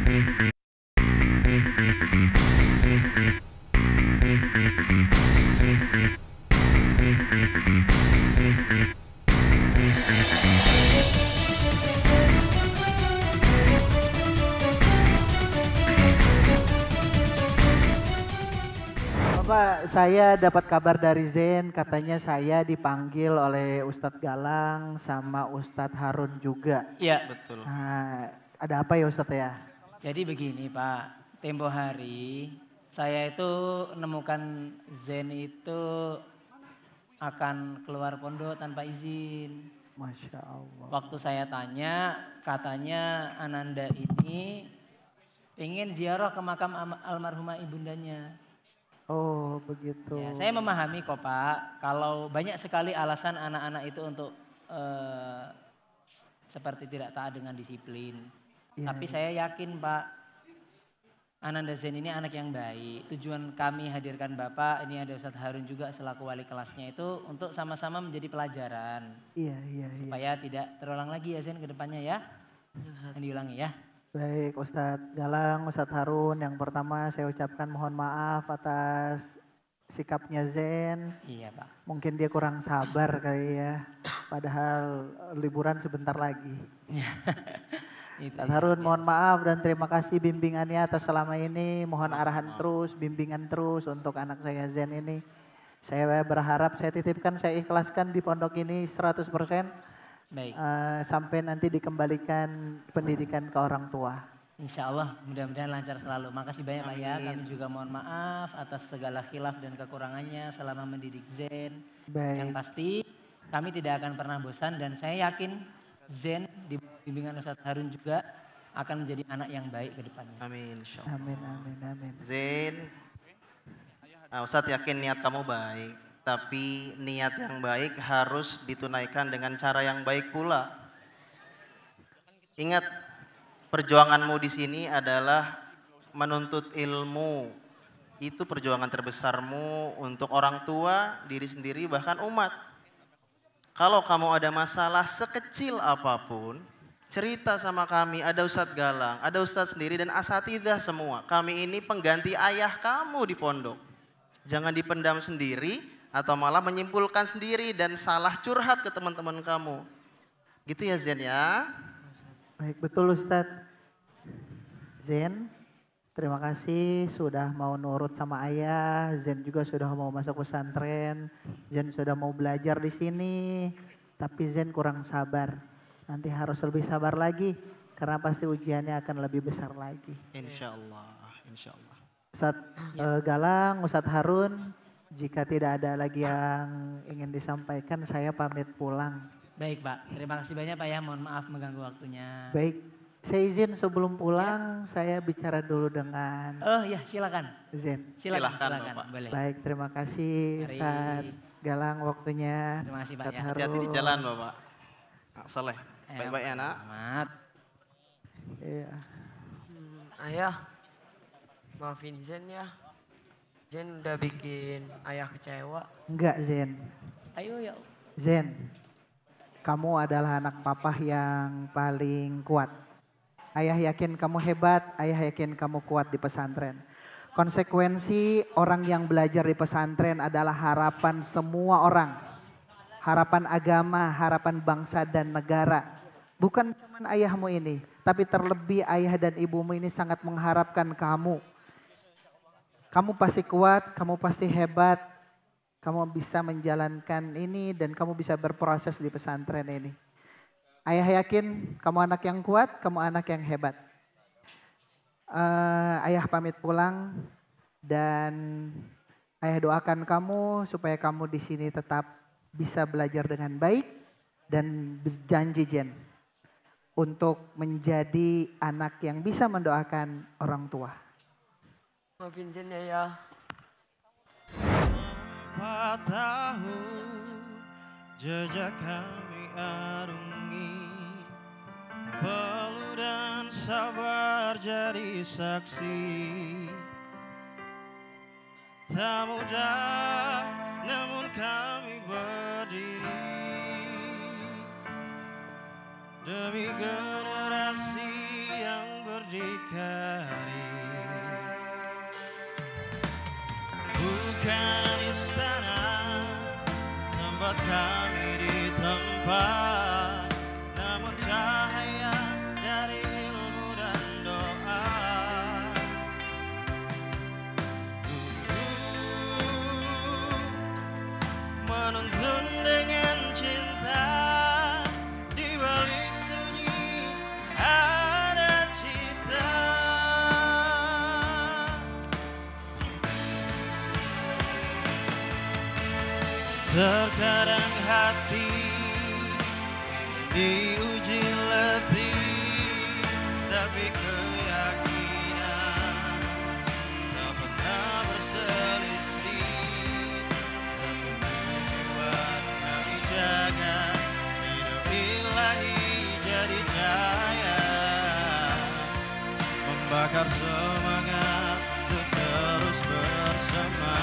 Bapak, saya dapat kabar dari Zen, katanya saya dipanggil oleh Ustadz Galang sama Ustadz Harun juga. Iya. Betul. Nah, ada apa ya Ustadz ya? Jadi begini Pak, tempo hari saya itu nemukan Zen itu akan keluar pondok tanpa izin. Masya Allah. Waktu saya tanya, katanya Ananda ini ingin ziarah ke makam almarhumah ibundanya. Oh begitu. Ya, saya memahami kok Pak, kalau banyak sekali alasan anak-anak itu untuk seperti tidak taat dengan disiplin. Ya, Tapi saya yakin Pak, Ananda Zen ini anak yang baik. Tujuan kami hadirkan Bapak, ini ada Ustadz Harun juga selaku wali kelasnya itu untuk sama-sama menjadi pelajaran. Iya. Supaya tidak terulang lagi ya Zen ke depannya ya. Yang diulangi ya. Baik Ustadz Galang, Ustadz Harun, yang pertama saya ucapkan mohon maaf atas sikapnya Zen. Iya Pak. Mungkin dia kurang sabar kali ya, padahal liburan sebentar lagi. Ustadz Harun mohon maaf dan terima kasih bimbingannya atas selama ini. Mohon arahan terus, bimbingan terus untuk anak saya Zen ini. Saya berharap, saya titipkan, saya ikhlaskan di pondok ini 100%. Baik. Sampai nanti dikembalikan pendidikan ke orang tua. Insya Allah mudah-mudahan lancar selalu. Makasih banyak Pak ya. Kami juga mohon maaf atas segala khilaf dan kekurangannya selama mendidik Zen. Baik. Yang pasti kami tidak akan pernah bosan dan saya yakin Zen di bimbingan Ustadz Harun juga akan menjadi anak yang baik ke depannya. Amin insya Allah. Amin. Zain, Ustadz yakin niat kamu baik, tapi niat yang baik harus ditunaikan dengan cara yang baik pula. Ingat, perjuanganmu di sini adalah menuntut ilmu. Itu perjuangan terbesarmu untuk orang tua, diri sendiri, bahkan umat. Kalau kamu ada masalah sekecil apapun, cerita sama kami, ada Ustadz Galang, ada Ustadz sendiri dan asatidzah semua. Kami ini pengganti ayah kamu di pondok. Jangan dipendam sendiri atau malah menyimpulkan sendiri dan salah curhat ke teman-teman kamu. Gitu ya Zen ya. Baik, betul Ustadz. Zen, terima kasih sudah mau nurut sama ayah. Zen juga sudah mau masuk pesantren. Zen sudah mau belajar di sini. Tapi Zen kurang sabar. Nanti harus lebih sabar lagi. Karena pasti ujiannya akan lebih besar lagi. Insya Allah, insya Allah. Ustadz Galang, Ustadz Harun, jika tidak ada lagi yang ingin disampaikan, saya pamit pulang. Baik Pak, terima kasih banyak Pak ya. Mohon maaf mengganggu waktunya. Baik, saya izin sebelum pulang saya bicara dulu dengan Oh ya silakan. Zen. Silakan Bapak. boleh. Baik, terima kasih Mari. Ustadz Galang waktunya. Terima kasih Pak Ustadz ya. Harun. Hati-hati di jalan Bapak. Soleh, Ayo, baik-baik ya nak. Selamat. Iya. Ayah, maafin Zen ya. Zen udah bikin ayah kecewa. Enggak Zen. Ayo ya. Zen, kamu adalah anak papa yang paling kuat. Ayah yakin kamu hebat, ayah yakin kamu kuat di pesantren. Konsekuensi orang yang belajar di pesantren adalah harapan semua orang. Harapan agama, harapan bangsa dan negara. Bukan cuma ayahmu ini, tapi terlebih ayah dan ibumu ini sangat mengharapkan kamu. Kamu pasti kuat, kamu pasti hebat, kamu bisa menjalankan ini dan kamu bisa berproses di pesantren ini. Ayah yakin kamu anak yang kuat, kamu anak yang hebat. Ayah pamit pulang dan ayah doakan kamu supaya kamu di sini tetap bisa belajar dengan baik dan berjanji Jen untuk menjadi anak yang bisa mendoakan orang tua. Maafin Zen ya. 4 tahun jejak kami arungi, peluh dan sabar jadi saksi. Tak mudah namun kami berdiri demi generasi yang berdiri. mucikari, bukan istana tempat kami ditempat, namun cahaya dari ilmu dan doa. Menuntun dengan cinta, di balik sunyi ada cita. Terkadang hati diuji letih, tapi keyakinan tak pernah berselisih. Satu tujuan kami jaga, hidup ilahi jadi cahaya, membakar semangat untuk terus bersama.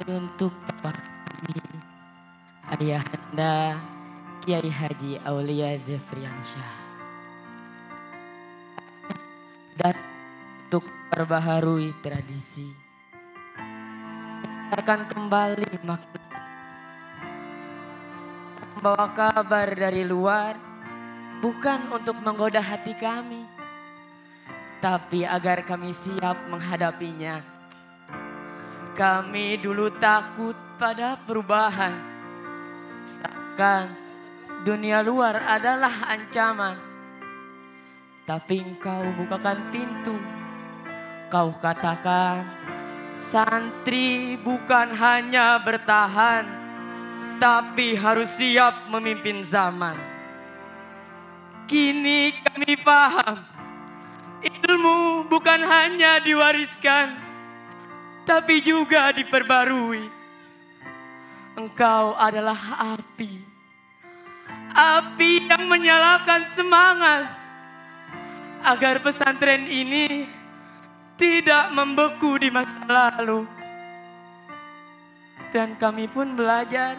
Untuk Bapak kami, Ayahanda Kiai Haji Aulia Zefriansyah. Dan untuk perbaharui tradisi, akan kembali makna, membawa kabar dari luar, bukan untuk menggoda hati kami, tapi agar kami siap menghadapinya. Kami dulu takut pada perubahan, seakan dunia luar adalah ancaman. Tapi engkau bukakan pintu, kau katakan santri bukan hanya bertahan, tapi harus siap memimpin zaman. Kini kami paham, ilmu bukan hanya diwariskan, tapi juga diperbarui. Engkau adalah api, api yang menyalakan semangat agar pesantren ini tidak membeku di masa lalu. Dan kami pun belajar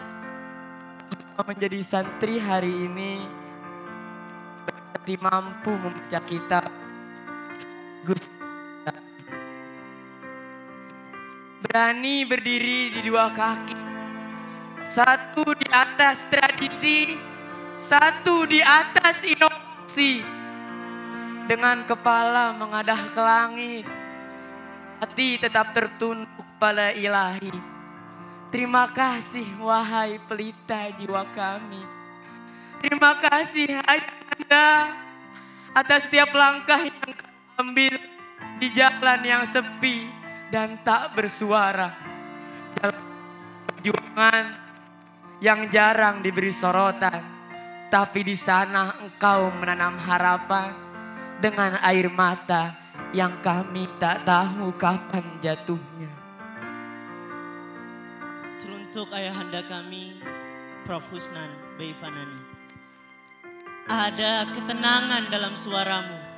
menjadi santri hari ini berarti mampu membaca kitab Gus, berani berdiri di dua kaki, satu di atas tradisi, satu di atas inovasi. Dengan kepala mengadah ke langit, hati tetap tertunduk pada ilahi. Terima kasih wahai pelita jiwa kami. Terima kasih Ayahanda atas setiap langkah yang kami ambil di jalan yang sepi dan tak bersuara, dalam perjuangan yang jarang diberi sorotan, tapi di sana engkau menanam harapan dengan air mata yang kami tak tahu kapan jatuhnya. Teruntuk ayahanda kami, Prof. Husnan Beifanani, ada ketenangan dalam suaramu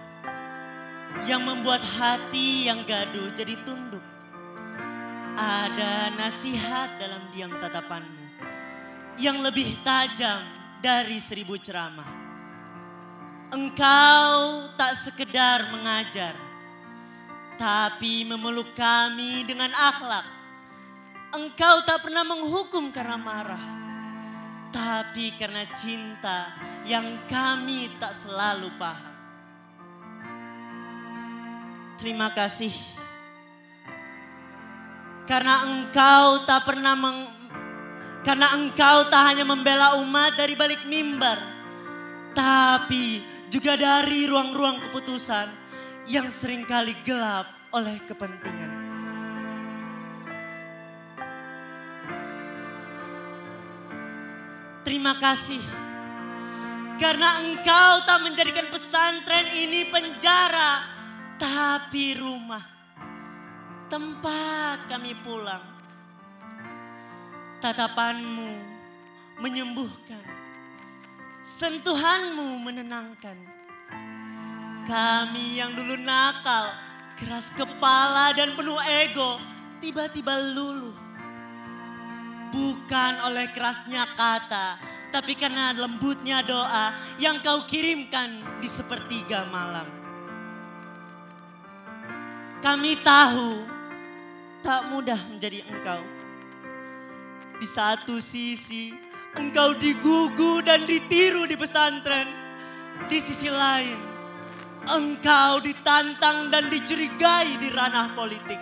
yang membuat hati yang gaduh jadi tunduk. Ada nasihat dalam diam tatapanmu yang lebih tajam dari 1000 ceramah. Engkau tak sekedar mengajar, tapi memeluk kami dengan akhlak. Engkau tak pernah menghukum karena marah, tapi karena cinta yang kami tak selalu paham. Terima kasih karena engkau tak pernah karena engkau tak hanya membela umat dari balik mimbar, tapi juga dari ruang-ruang keputusan yang seringkali gelap oleh kepentingan. Terima kasih karena engkau tak menjadikan pesantren ini penjara, tapi rumah, tempat kami pulang. Tatapanmu menyembuhkan, sentuhanmu menenangkan. Kami yang dulu nakal, keras kepala dan penuh ego, tiba-tiba luluh. Bukan oleh kerasnya kata, tapi karena lembutnya doa yang kau kirimkan di sepertiga malam. Kami tahu tak mudah menjadi engkau. Di satu sisi engkau digugu dan ditiru di pesantren. Di sisi lain engkau ditantang dan dicurigai di ranah politik.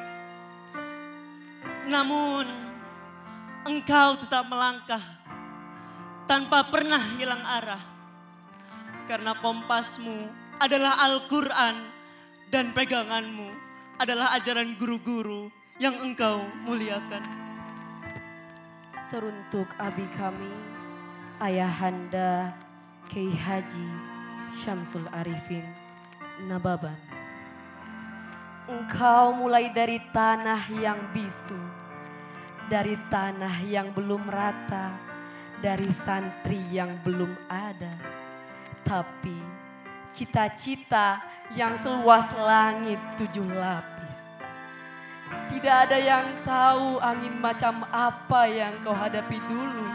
Namun engkau tetap melangkah tanpa pernah hilang arah. Karena kompasmu adalah Al-Quran dan peganganmu adalah ajaran guru-guru yang engkau muliakan. Teruntuk abi kami, Ayahanda Kiai Haji Syamsul Arifin Nababan. Engkau mulai dari tanah yang bisu, dari tanah yang belum rata, dari santri yang belum ada. Tapi cita-cita yang seluas langit 7 lapis. Tidak ada yang tahu angin macam apa yang kau hadapi dulu.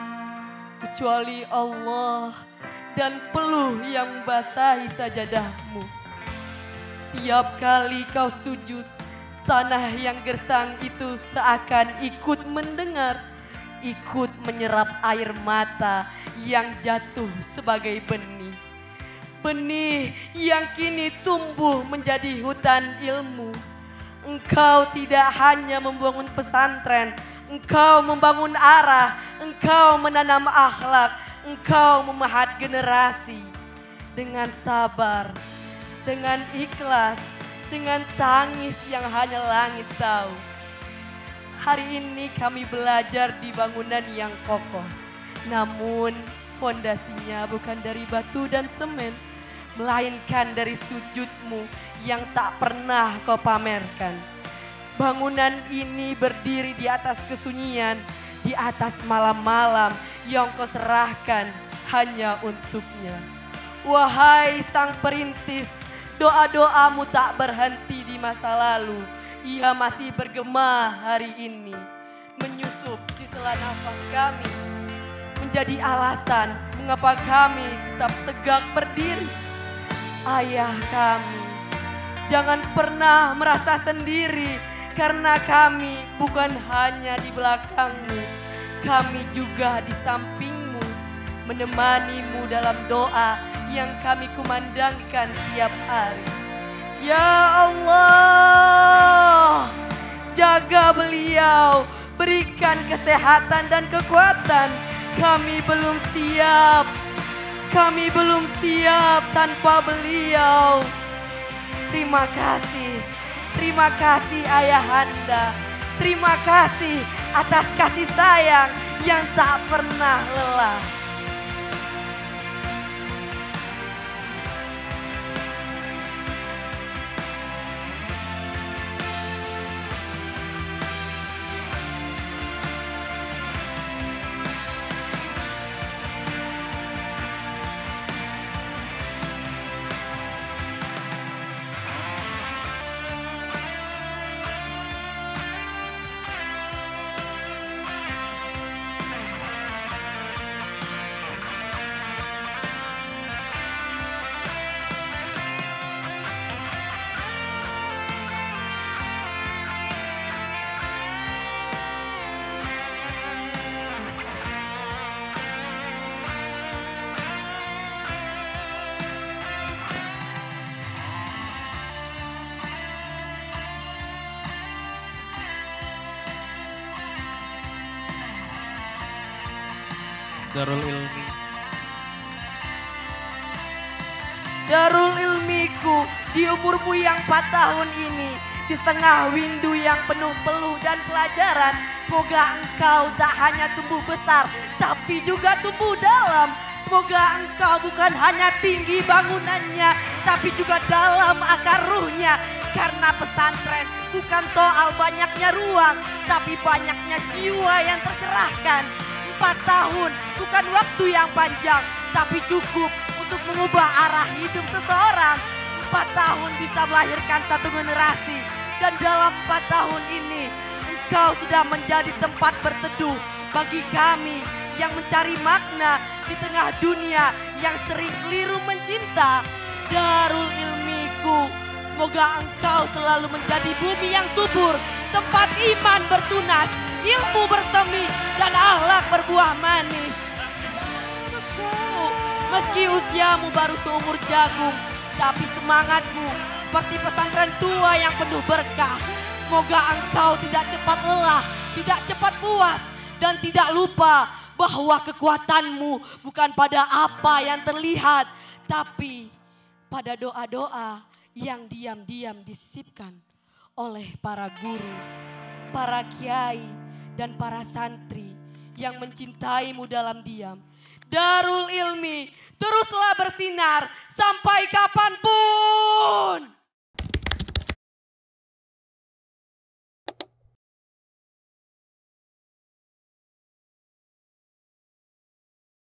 Kecuali Allah dan peluh yang membasahi sajadahmu. Setiap kali kau sujud, tanah yang gersang itu seakan ikut mendengar. Ikut menyerap air mata yang jatuh sebagai benih. Benih yang kini tumbuh menjadi hutan ilmu. Engkau tidak hanya membangun pesantren, engkau membangun arah, engkau menanam akhlak, engkau memahat generasi. Dengan sabar, dengan ikhlas, dengan tangis yang hanya langit tahu. Hari ini kami belajar di bangunan yang kokoh, namun fondasinya bukan dari batu dan semen, melainkan dari sujudmu yang tak pernah kau pamerkan. Bangunan ini berdiri di atas kesunyian, di atas malam-malam yang kau serahkan hanya untuknya. Wahai sang perintis, doa-doamu tak berhenti di masa lalu. Ia masih bergema hari ini, menyusup di sela nafas kami, menjadi alasan mengapa kami tetap tegak berdiri. Ayah kami, jangan pernah merasa sendiri, karena kami bukan hanya di belakangmu, kami juga di sampingmu, menemanimu dalam doa yang kami kumandangkan tiap hari. Ya Allah, jaga beliau, berikan kesehatan dan kekuatan. Kami belum siap, kami belum siap tanpa beliau. Terima kasih Ayahanda. Terima kasih atas kasih sayang yang tak pernah lelah. Darul Ilmi. Darul ilmiku di umurmu yang 4 tahun ini, di setengah windu yang penuh peluh dan pelajaran, semoga engkau tak hanya tumbuh besar, tapi juga tumbuh dalam. Semoga engkau bukan hanya tinggi bangunannya, tapi juga dalam akar ruhnya. Karena pesantren bukan soal banyaknya ruang, tapi banyaknya jiwa yang tercerahkan. 4 tahun bukan waktu yang panjang, tapi cukup untuk mengubah arah hidup seseorang. 4 tahun bisa melahirkan satu generasi. Dan dalam 4 tahun ini, engkau sudah menjadi tempat berteduh bagi kami yang mencari makna di tengah dunia yang sering keliru mencinta. Darul Ilmiku, semoga engkau selalu menjadi bumi yang subur, tempat iman bertunas, ilmu bersemi, dan akhlak berbuah manis. Meski usiamu baru seumur jagung, tapi semangatmu seperti pesantren tua yang penuh berkah. Semoga engkau tidak cepat lelah, tidak cepat puas, dan tidak lupa bahwa kekuatanmu bukan pada apa yang terlihat, tapi pada doa-doa yang diam-diam disisipkan oleh para guru, para kiai, dan para santri yang mencintaimu dalam diam. Darul Ilmi teruslah bersinar sampai kapanpun.